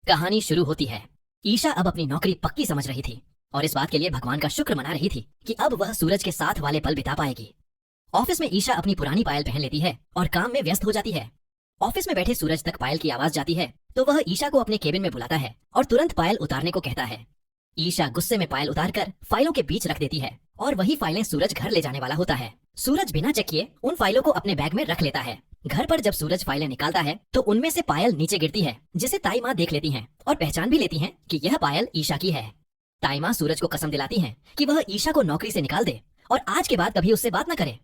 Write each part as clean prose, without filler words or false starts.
कहानी शुरू होती है। ईशा अब अपनी नौकरी पक्की समझ रही थी और इस बात के लिए भगवान का शुक्र मना रही थी कि अब वह सूरज के साथ वाले पल बिता पाएगी। ऑफिस में ईशा अपनी पुरानी पायल पहन लेती है और काम में व्यस्त हो जाती है। ऑफिस में बैठे सूरज तक पायल की आवाज जाती है तो वह ईशा को अपने केबिन में बुलाता है और तुरंत पायल उतारने को कहता है। ईशा गुस्से में पायल उतारकर फाइलों के बीच रख देती है और वही फाइलें सूरज घर ले जाने वाला होता है। सूरज बिना चेक किए उन फाइलों को अपने बैग में रख लेता है। घर पर जब सूरज फाइलें निकालता है तो उनमें से पायल नीचे गिरती है, जिसे ताई माँ देख लेती हैं और पहचान भी लेती हैं कि यह पायल ईशा की है। ताई माँ सूरज को कसम दिलाती हैं कि वह ईशा को नौकरी से निकाल दे और आज के बाद कभी उससे बात न करे।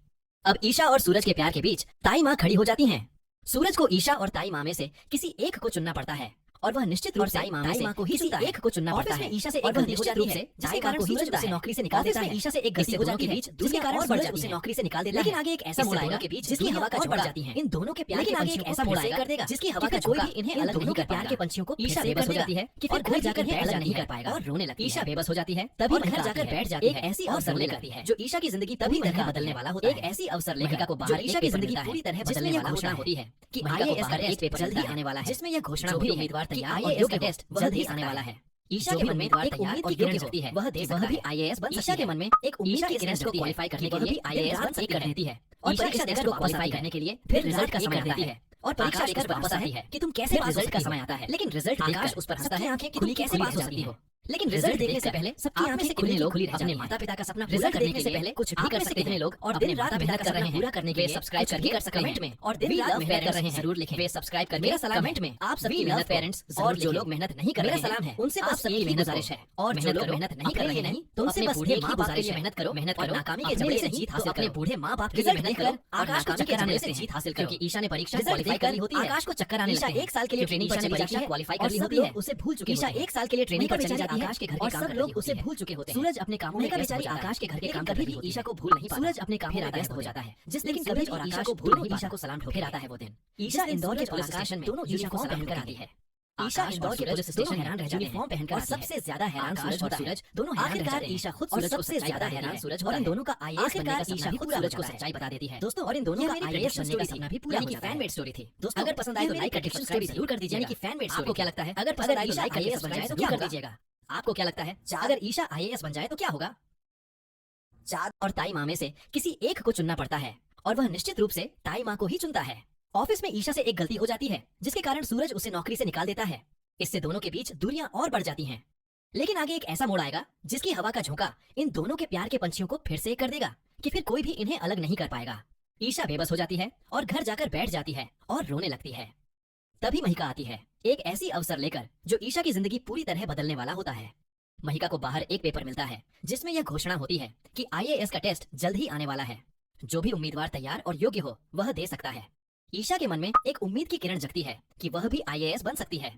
अब ईशा और सूरज के प्यार के बीच ताई माँ खड़ी हो जाती हैं। सूरज को ईशा और ताई माँ में से किसी एक को चुनना पड़ता है और वह निश्चित रूप से ताई माँ को ही चुनता है। एक को चुनना पड़ता है। ईशा से एक गलती हो जाती है जिसके कारण सूरज उसे नौकरी से निकाल देता है। ईशा से एक गलती हो जाती है जिसके कारण सूरज उसे नौकरी से निकाल देता है। लेकिन आगे एक ऐसा मोड़ आएगा के बीच जिसकी हवा का झोंका जाती है इन दोनों के प्यार के पंछियों को ऐसा मोड़ कर देगा जिसकी हवा का झोंका इन्हें अलग नहीं कर प्यार के पंछियों को ईशा बेबस हो जाती है कि फिर घर जाकर अलग नहीं कर पाएगा और रोने लगती है। ईशा बेबस हो जाती है तभी घर जाकर बैठ जाती है। एक ऐसी अवसर लेकर है जो ईशा की जिंदगी तभी तरह बदलने वाला होता है। एक ऐसी अवसर लेखिका को बाहर ईशा की जिंदगी पूरी तरह बदलने वाला घोषणा होती है कि आईएएस का टेस्ट पेपर जल्दी आने वाला है, जिसमें यह घोषणा हुई उम्मीदवार तैयार आईएएस का टेस्ट जल्दी आने वाला है। ईशा के मन में एक उम्मीद की किरण जगती है, वह भी आईएएस बन सकती है। ईशा के मन में एक उम्मीद की किरण को क्वालीफाई करने के लिए आईएएस बन सकती रहती है और परीक्षा देकर क्वालीफाई करने के लिए फिर रिजल्ट का समय आता है और परीक्षा देकर वापस आती है कि तुम कैसे पास। रिजल्ट का समय आता है लेकिन रिजल्ट आकाश उस पर हंसता है आंखें खुली कैसे पास हो सकती हो। लेकिन रिजल्ट देखने से पहले सबकी आंखें से खुलने लोग खुली रह जाती हैं। माता पिता का सपना रिजल्ट देखने से पहले कुछ भी कर सकते हैं लोग और दिन रात मेहनत कर रहे हैं पूरा करने के लिए। सब्सक्राइब करके कर सकते हैं कमेंट में और दिन रात मेहनत कर रहे हैं जरूर लिखें वे सब्सक्राइब करके। मेरा सलाम कमेंट में आप सभी मेहनत पेरेंट्स और जो लोग मेहनत नहीं कर रहे हैं सलाम है उनसे बस यही गुजारिश है और जो लोग मेहनत नहीं कर रहे नहीं तो उनसे बस एक ही गुजारिश है मेहनत करो नाकामी के जबड़े से जीत हासिल करो। अपने बूढ़े माँ बाप के लिए मेहनत करो आकाश को चक्कर आने से जीत हासिल करो क्योंकि ईशा ने परीक्षा क्वालीफाई कर ली होती है। आकाश को चक्कर आने लगते हैं। एक साल के लिए ट्रेनिंग पर चली जाती है क्वालीफाई कर ली होती है उसे भूल चुकी ईशा एक साल के लिए ट्रेनिंग पर चली जाती है आकाश के घर के काम लोग उसे भूल चुके होते हैं। सूरज अपने कामों में बेचारी आकाश के घर के काम कभी भी ईशा को भूल नहीं पाता। सूरज अपने कामों में व्यस्त हो जाता है जिस लेकिन सूरज और आकाश को भूल नहीं ईशा को सलाम ठोकर आता है वो दिन। ईशा इंदौर के पुलिस स्टेशन में दोनों यूनिफॉर्म पहनकर आती है। ईशा इंदौर के पुलिस स्टेशन हैरान रह जाते हैं यूनिफॉर्म पहनकर और सबसे ज्यादा हैरान सूरज होता है। दोनों आखिरकार ईशा खुद सूरज को सबसे ज्यादा हैरान सूरज और इन दोनों का आईएएस बनने का ईशा खुद सूरज को सच्चाई बता देती है दोस्तों। और इन दोनों का आईएएस बनने का सपना भी पूरा हो जाता है। फैन मेड स्टोरी थी दोस्तों। अगर पसंद आए तो लाइक करके सब्सक्राइब जरूर कर दीजिए। यानी कि फैन मेड स्टोरी। आपको क्या लगता है अगर पसंद आए तो लाइक आईएएस बन जाए तो क्या कर दीजिएगा। आपको क्या लगता है अगर ईशा आईएएस बन जाए तो क्या होगा। चाँद और ताई माँ में से किसी एक को चुनना पड़ता है और वह निश्चित रूप से ताई माँ को ही चुनता है। ऑफिस में ईशा से एक गलती हो जाती है जिसके कारण सूरज उसे नौकरी से निकाल देता है। इससे दोनों के बीच दूरियां और बढ़ जाती हैं। लेकिन आगे एक ऐसा मोड़ आएगा जिसकी हवा का झोंका इन दोनों के प्यार के पंछियों को फिर से एक कर देगा कि फिर कोई भी इन्हें अलग नहीं कर पाएगा। ईशा बेबस हो जाती है और घर जाकर बैठ जाती है और रोने लगती है। तभी महिका आती है एक ऐसी अवसर लेकर जो ईशा की जिंदगी पूरी तरह बदलने वाला होता है। महिका को बाहर एक पेपर मिलता है जिसमें यह घोषणा होती है कि आईएएस का टेस्ट जल्द ही आने वाला है। जो भी उम्मीदवार तैयार और योग्य हो वह दे सकता है। ईशा के मन में एक उम्मीद की किरण जगती है कि वह भी आईएएस बन सकती है।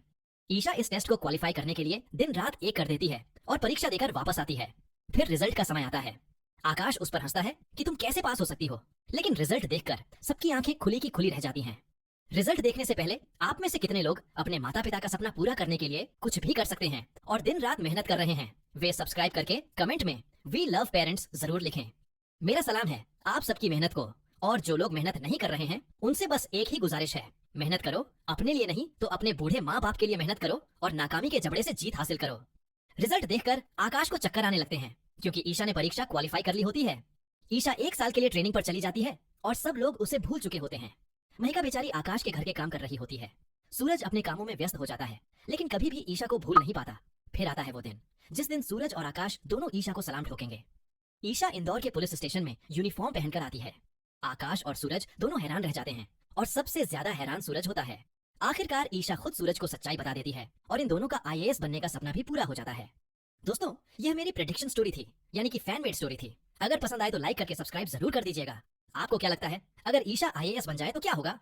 ईशा इस टेस्ट को क्वालीफाई करने के लिए दिन रात एक कर देती है और परीक्षा देकर वापस आती है। फिर रिजल्ट का समय आता है। आकाश उस पर हंसता है कि तुम कैसे पास हो सकती हो। लेकिन रिजल्ट देखकर सबकी आंखें खुली की खुली रह जाती हैं। रिजल्ट देखने से पहले आप में से कितने लोग अपने माता पिता का सपना पूरा करने के लिए कुछ भी कर सकते हैं और दिन रात मेहनत कर रहे हैं वे सब्सक्राइब करके कमेंट में वी लव पेरेंट्स जरूर लिखें। मेरा सलाम है आप सबकी मेहनत को और जो लोग मेहनत नहीं कर रहे हैं उनसे बस एक ही गुजारिश है मेहनत करो अपने लिए नहीं तो अपने बूढ़े माँ बाप के लिए मेहनत करो और नाकामी के जबड़े से जीत हासिल करो। रिजल्ट देखकर आकाश को चक्कर आने लगते हैं क्योंकि ईशा ने परीक्षा क्वालीफाई कर ली होती है। ईशा एक साल के लिए ट्रेनिंग पर चली जाती है और सब लोग उसे भूल चुके होते हैं। महिका बेचारी आकाश के घर के काम कर रही होती है। सूरज अपने कामों में व्यस्त हो जाता है लेकिन कभी भी ईशा को भूल नहीं पाता। फिर आता है वो दिन जिस दिन सूरज और आकाश दोनों ईशा को सलाम ठोकेंगे। ईशा इंदौर के पुलिस स्टेशन में यूनिफॉर्म पहनकर आती है। आकाश और सूरज दोनों हैरान रह जाते हैं और सबसे ज्यादा हैरान सूरज होता है। आखिरकार ईशा खुद सूरज को सच्चाई बता देती है और इन दोनों का आईएएस बनने का सपना भी पूरा हो जाता है। दोस्तों यह मेरी प्रेडिक्शन स्टोरी थी यानी कि फैन मेड स्टोरी थी। अगर पसंद आए तो लाइक करके सब्सक्राइब जरूर कर दीजिएगा। आपको क्या लगता है अगर ईशा आईएएस बन जाए तो क्या होगा।